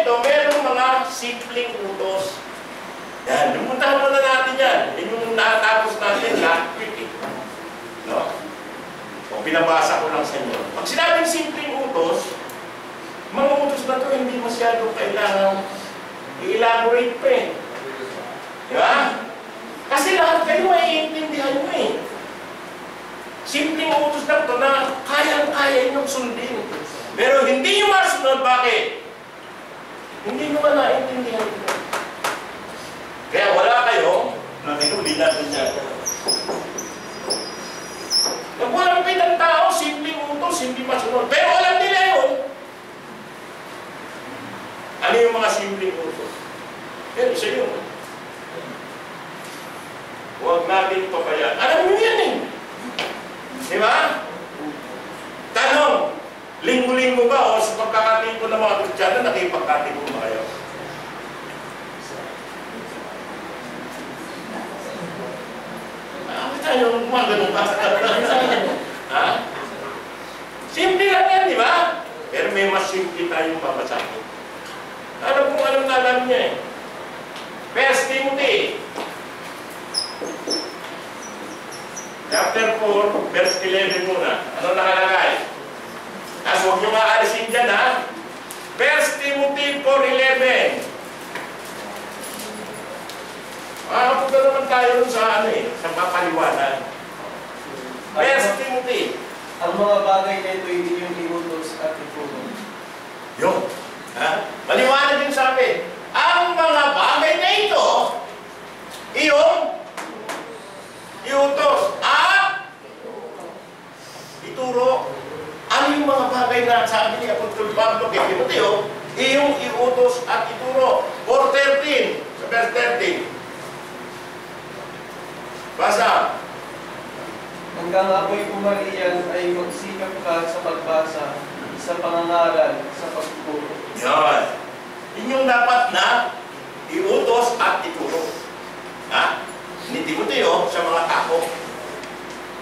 ito, merong mga simpleng utos. Yan, lumuntahan muna natin yan. Yan yung natapos natin last week. No? O pinabasa ko lang sa inyo. Pag sinabing simpleng utos, mga utos na ito hindi masyado kailangan i-elaborate pa eh. Di ba? Kasi lahat kayo maiintindihan nyo eh. Simpleng utos lang ito na kayang-kaya inyong sundin. Pero hindi nyo masunod, bakit? Hindi nyo ba naiintindihan ito? Kaya wala kayo, nakinuli natin siya. Nag walang pitang tao, simpleng utos, hindi masunod. Pero alam nila yun. Ano yung mga simpleng utos? Yan, isa yun. Huwag natin papayan. Alam nyo yan eh. Di ba? Tanong, linggo-linggo ba o sa pagkakatipo ng mga Kristiyano, nakipagkatipo ba kayo? Tayo, mga ganun pa. Ha? Simple lang yan, di ba? Pero may mas simple tayong babasahin. Ano kung anong alam niya eh? 1 Timothy chapter 4, verse 11 muna. Ano nakalagay? Tapos huwag nyo maalisin dyan ha. 1 Timothy 4:11. Punta naman tayo sa ano eh, sa papaliwanag. 1 Timothy. Ang mga bagay na ito hindi yung iutos at ipulong. Yun. Ha? Maliwanag yung sabi. Ang mga bagay na ito, iyong iutos at ituro. Ano yung mga bagay na sabi ni Apostol Pablo kay Timoteo? Iyong iutos at ituro. 4:13. Sa verse 13. Basa. Hanggang ako'y kumariyan ay magsikap ka sa pagbasa, sa pangangaral, sa pagtuturo. Yan. Inyong dapat na iutos at ituro. Ha? Ni Timoteo sa mga tao.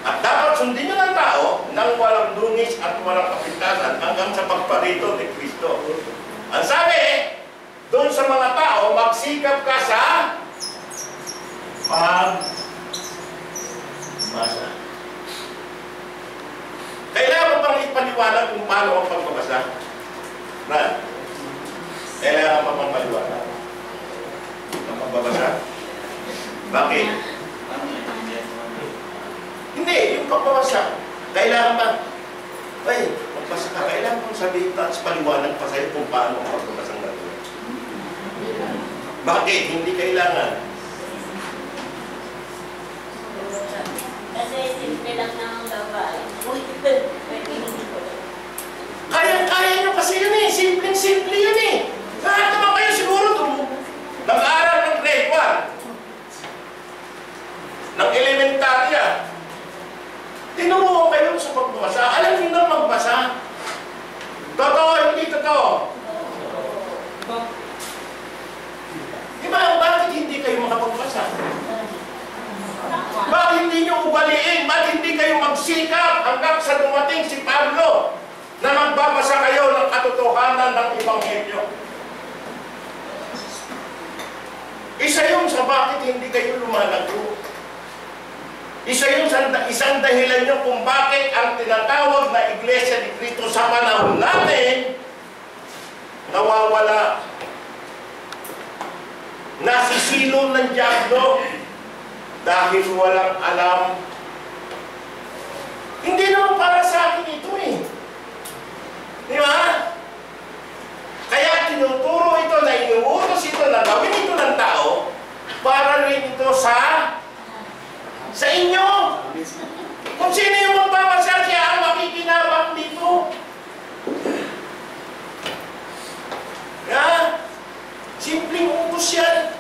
At dapat sundin nyo ng tao nang walang dungis at walang kapintasan hanggang sa pagparito ni Kristo. Ang sabi, doon sa mga tao, magsikap ka sa pagbasa. Kailangan mo bang ipaliwanag kung paano ang pagbabasa? Brad, kailangan mo bang paliwanag ang pagbabasa? Bakit? Hindi, yung pagbabasa. Kailangan ba? Ay, pagbasa ka. Kailangan kong sabihin at paliwanag pa sa'yo kung paano ang pagbabasa ng gagawin. Bakit? Hindi kailangan. Kasi simple lang naman gawain. Kaya nyo kasi yun eh. Simpleng-simple yun eh. Lahat naman kayo siguro nag-aaral ng grade 1. Ng elementarya. Tinuruan kayo sa pagbabasa. Alam nyo na magbasa. Totoo, hindi totoo. Diba, bakit hindi kayo makapagbasa? Bakit hindi nyo ugaliin? Bakit hindi kayo magsikap hanggang sa dumating si Pablo na magbabasa kayo ng katotohanan ng Ebanghelyo? Isa yun sa bakit hindi kayo lumalago. Isa yun sa isang dahilan nyo kung bakit ang tinatawag na Iglesia ni Cristo sa panahon natin nawawala. Nasisilong ng diablo dahil walang alam. Hindi naman para sa akin ito eh. Di ba? Kaya tinuturo ito na inuutos ito na gawin ito ng tao para rin ito sa inyo. Kung sino yung magbabasa siya ang makikinabang dito. Yeah. Simpleng utos yan.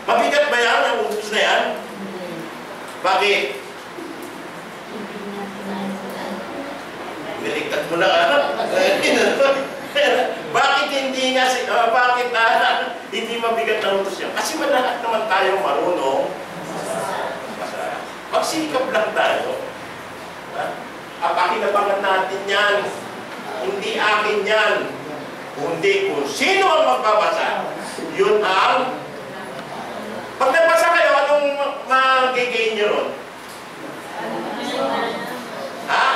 Mabigat ba yan ang utos na yan? Bakit? Niligtat mo na bakit hindi nga hindi mabigat na utos yan? Kasi lahat naman tayo marunong. Magsikap lang tayo. Pakinabangan natin yan. Hindi akin yan. Kundi kung sino ang magbabasa, yun ang... Pag nabasa kayo, anong magiging nyo ron? Ha?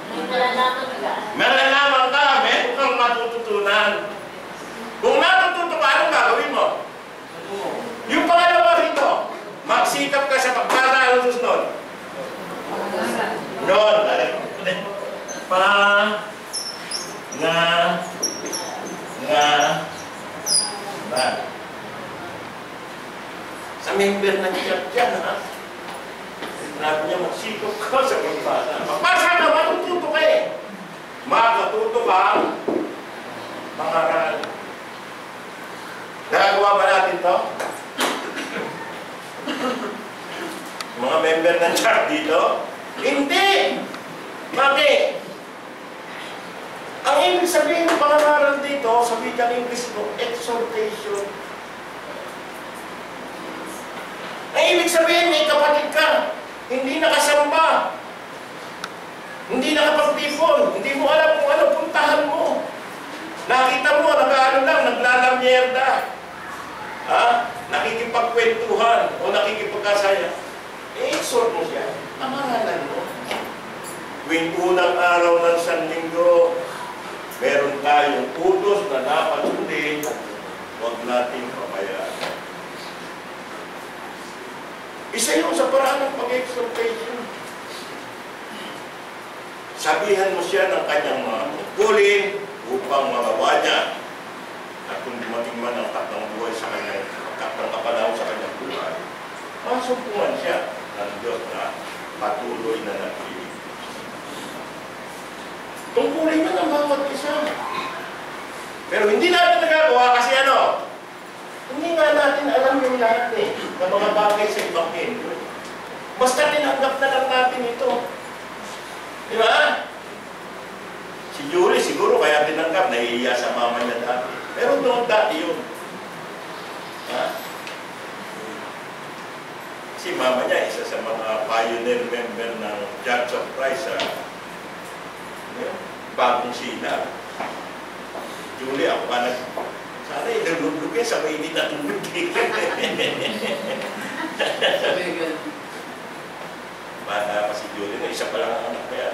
May malalaman ka. Malalaman ka, meron kang matututunan. Kung natututo ka, anong gagawin mo? Yung pangalawa rito, magsikap ka sa pagbasa, anong susunod? Noon, ba? Sa member ng church yan, ha? Sinabi niya, magsikap ka sa pagbasa. Magbasa ka, matututo ka eh. Makatuto ka ang pangaral. Nagagawa ba natin to? Mga member ng church dito? Hindi! Bakit? Ang ibig sabihin ng pangaral dito, sa wikang English ko, exhortation. Ang ibig sabihin, may kapatid ka, hindi nakasamba, hindi nakapagtipon, hindi mo alam kung ano puntahan mo. Nakita mo, nag-ano lang, naglalamyerda. Ha? Nakikipagkwentuhan o nakikipagkasaya. I-exhort mo siya. Pangaralan mo. Tuwing unang araw ng Sanlinggo, meron tayong utos na dapat sundin, huwag nating pabayaan. Isa yun sa paraan ng pag-exhortation. Sabihan mo siya ng kanyang mga tungkulin upang magawa niya. At kung dumating man ang takdang buhay sa kanyang, takdang kapanahon sa kanyang buhay, masumpungan siya ng Diyos na patuloy na nagpilig. Tungkulin man ang bawat isa. Pero hindi natin nagagawa kasi ano? Hindi nga natin alam yung lahat eh, ng mga bagay sa Ebanghelyo. Basta tinanggap na lang natin ito. Di ba? Si Julie siguro kaya tinanggap, nahihiya sa mama niya dati. Pero doon dati yun. Ha? Si mama niya, isa sa mga pioneer member ng Church of Christ sa bagong sila. Julie, ako pa sana ilulubog sa mainit na tubig. Bata pa si Julie, isa pa lang ang anak kaya.